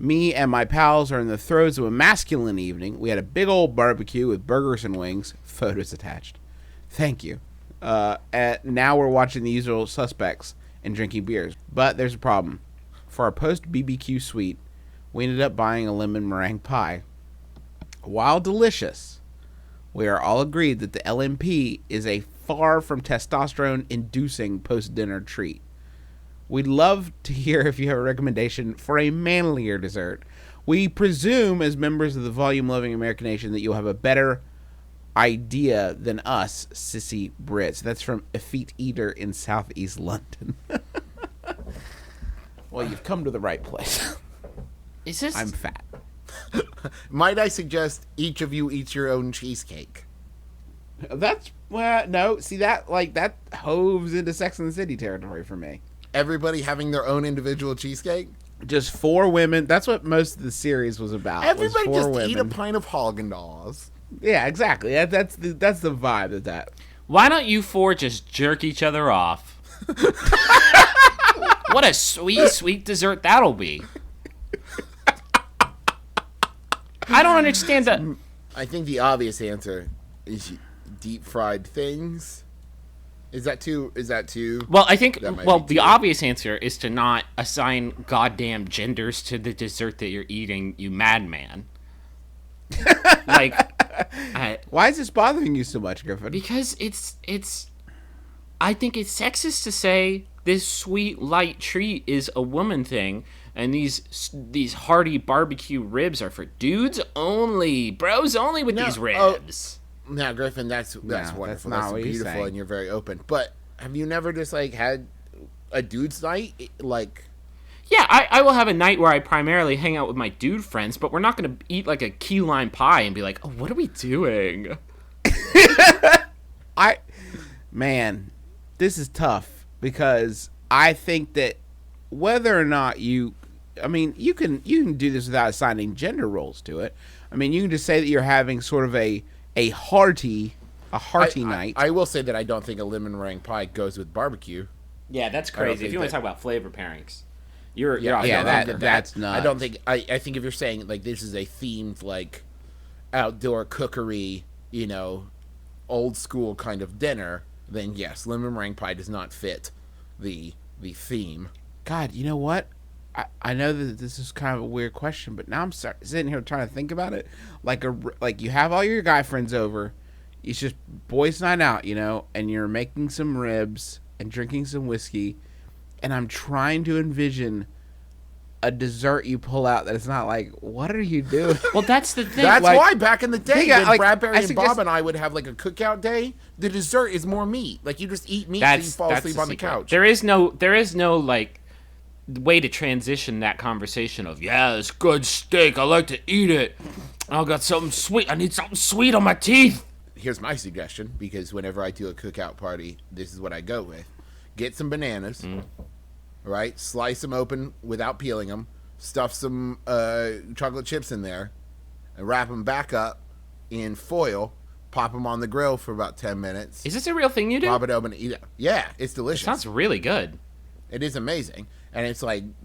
Me and my pals are in the throes of a masculine evening. We had a big old barbecue with burgers and wings. Photos attached. Thank you. And now we're watching The Usual Suspects and drinking beers. But there's a problem. For our post-BBQ suite, we ended up buying a lemon meringue pie. While delicious, we are all agreed that the LMP is a far from testosterone-inducing post-dinner treat. We'd love to hear if you have a recommendation for a manlier dessert. We presume, as members of the volume-loving American nation, that you'll have a better idea than us, sissy Brits. That's from Effete Eater in Southeast London. Well, you've come to the right place. Is this? I'm fat. Might I suggest each of you eats your own cheesecake? That's, well, no. See, that hoves into Sex and the City territory for me. Everybody having their own individual cheesecake? Just 4 women. That's what most of the series was about. Everybody was 4 just women. eat a pint of Haagen-Dazs. Yeah, exactly. That's the vibe of that. Why don't you 4 just jerk each other off? What a sweet, sweet dessert that'll be. I don't understand that. I think the obvious answer is deep fried things. Is that too? Well, I think, the too obvious answer is to not assign goddamn genders to the dessert that you're eating, you madman. Why is this bothering you so much, Griffin? Because I think it's sexist to say this sweet, light treat is a woman thing, and these hearty barbecue ribs are for dudes only, bros only with these ribs. Now, Griffin, that's wonderful. That's not what beautiful, you're saying. And you're very open. But have you never just had a dude's night? Yeah, I will have a night where I primarily hang out with my dude friends, but we're not going to eat like a key lime pie and be like, oh, what are we doing? Man, this is tough because I think that whether or not you can do this without assigning gender roles to it. I mean, you can just say that you're having sort of a hearty night. I will say that I don't think a lemon meringue pie goes with barbecue. Yeah, that's crazy. If you want to talk about flavor pairings, that's nuts. I don't think. I think if you're saying this is a themed outdoor cookery, old school kind of dinner, then yes, lemon meringue pie does not fit the theme. God, you know what? I know that this is kind of a weird question, but now I'm sitting here trying to think about it. Like you have all your guy friends over, it's just boys' night out, and you're making some ribs and drinking some whiskey, and I'm trying to envision a dessert you pull out that it's not what are you doing? Well, that's the thing. That's why back in the day, when Bradbury and suggest, Bob and I would have a cookout day, the dessert is more meat. You just eat meat and you fall asleep on the couch. There is no way to transition that conversation of, yeah, it's good steak, I like to eat it, I got something sweet, I need something sweet on my teeth. Here's my suggestion, because whenever I do a cookout party, this is what I go with. Get some bananas, right? Slice them open without peeling them, stuff some chocolate chips in there, and wrap them back up in foil, pop them on the grill for about 10 minutes. Is this a real thing you do? Pop it open and eat it. Yeah, it's delicious. It sounds really good. It is amazing. And it's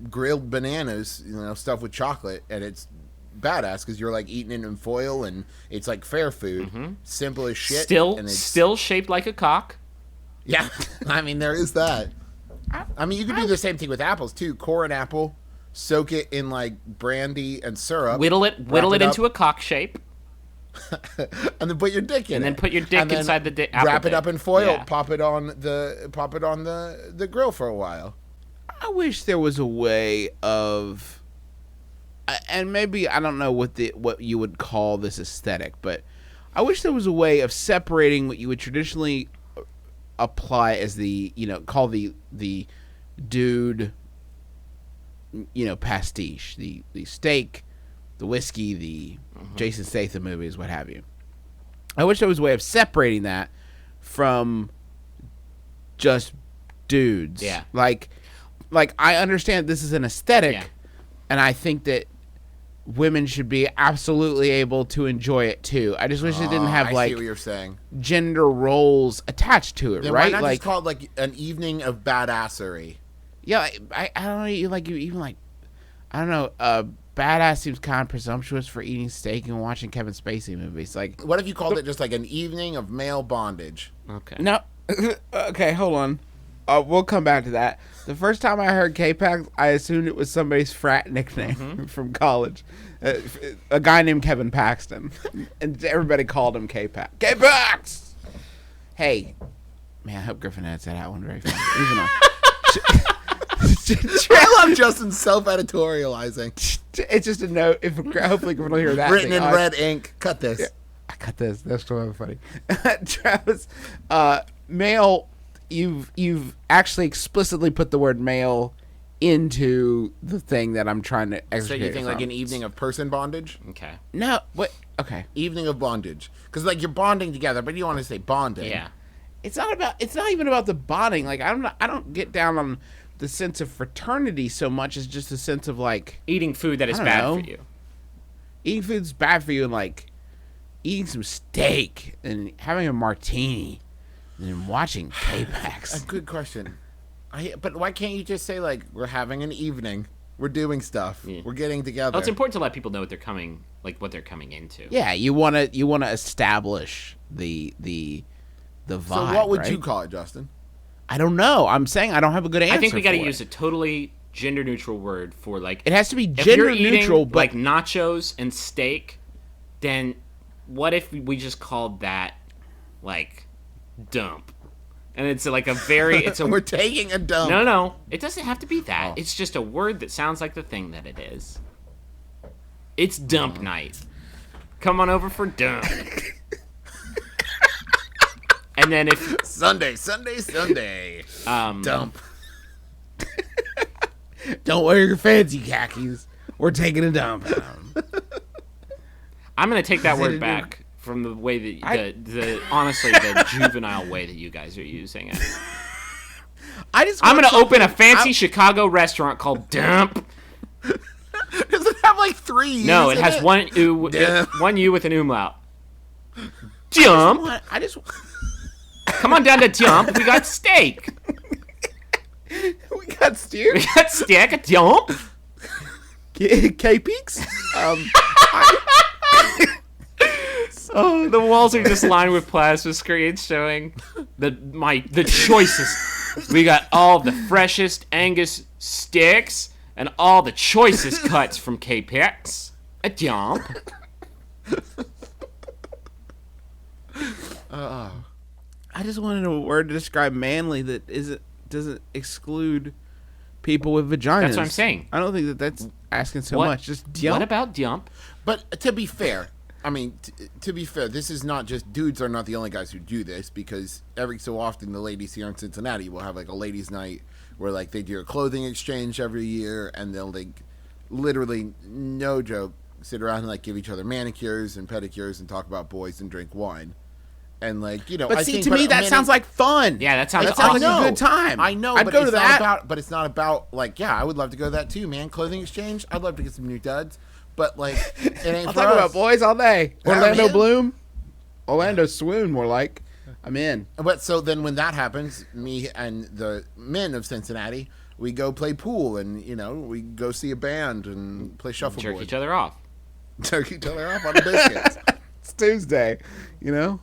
grilled bananas, stuffed with chocolate, and it's badass because you're eating it in foil, and it's fair food, simple as shit. Still shaped like a cock. Yeah, I mean there is that. You can do the same thing with apples too. Core an apple, soak it in brandy and syrup, whittle it into a cock shape, and then put your dick in it. And then put your dick inside the apple. Wrap it up in foil. Yeah. Pop it on the grill for a while. I wish there was a way of, and maybe I don't know what you would call this aesthetic, but I wish there was a way of separating what you would traditionally apply as call the dude, pastiche, the steak, the whiskey, the Jason Statham movies, what have you. I wish there was a way of separating that from just dudes. Yeah. I understand this is an aesthetic, and I think that women should be absolutely able to enjoy it too. I just wish it didn't have I see what you're saying. Gender roles attached to it, then right? Why not just call it an evening of badassery? Yeah, I don't know. I don't know. badass seems kind of presumptuous for eating steak and watching Kevin Spacey movies. Like, What if you called it just like an evening of male bondage? Okay. no. Okay, hold on. We'll come back to that. The first time I heard K-Pax, I assumed it was somebody's frat nickname from college. A guy named Kevin Paxton. And everybody called him K-Pax. K-Pax! Hey. Man, I hope Griffin edits that out one very fast. Moving on. I love Justin self-editorializing. It's just a note. If hopefully Griffin will hear that. Written thing. in red ink. Cut this. Yeah, I cut this. That's so funny. Travis, male, you've actually explicitly put the word male into the thing that I'm trying to So extricate you think from. like an evening of person bondage? Okay. No, what? Okay. Evening of bondage. Because like you're bonding together, but you don't want to say bonding. Yeah. It's not even about the bonding. Like I don't get down on the sense of fraternity so much as just a sense of like Eating food that is I don't bad know. for you. eating food's bad for you, and like eating some steak and having a martini and then watching K-Pax. A good question. But why can't you just say like we're having an evening, we're doing stuff, we're getting together? Well, it's important to let people know what they're coming into. Yeah, you wanna establish the vibe. So what would right? you call it, Justin? I don't know. I'm saying I don't have a good answer. I think we got to for use it. a totally gender neutral word for like. It has to be if gender you're eating, neutral, but like nachos and steak, then what if we just called that like dump? And it's like a very We're taking a dump. No, it doesn't have to be that. Oh. It's just a word that sounds like the thing that it is. It's dump night. Come on over for dump. And then if Sunday. Dump. don't wear your fancy khakis. We're taking a dump. I'm gonna take that Is it word a back from the way that the honestly the juvenile way that you guys are using it. I'm gonna open a fancy Chicago restaurant called Dyump. Does it have like 3 U's? No, it in has one Dyump. one U with an umlaut. Dyump. I just Come on down to Dyump. We got steak. we got steer. We got steak at Dyump. K-Peaks. Oh, the walls are just lined with plasma screens showing the choicest. We got all the freshest Angus steaks and all the choicest cuts from K-Pex at Dyump. I just wanted a word to describe manly that doesn't exclude people with vaginas. That's what I'm saying. I don't think that's asking so What- much. Just Dyump. What about Dyump? But to be fair, I mean, to be fair, this is not just dudes are not the only guys who do this, because every so often the ladies here in Cincinnati will have like a ladies' night where like they do a clothing exchange every year, and they'll like literally, no joke, sit around and like give each other manicures and pedicures and talk about boys and drink wine. And like, you know, But I see, think, to me that sounds like fun. Yeah, that sounds That sounds awesome. like a good time. I know, I'd but go it's to not that. about. But it's not about like, yeah, I would love to go to that too, man. Clothing exchange, I'd love to get some new duds. But like, it ain't I'll for talk us. about boys all day. Yeah, Orlando man. Bloom, Orlando Swoon, more like. I'm in. But so then when that happens, me and the men of Cincinnati, we go play pool, and you know, we go see a band and play shuffleboard. Jerk each other off. Jerk each other off on the biscuits. It's Tuesday, you know.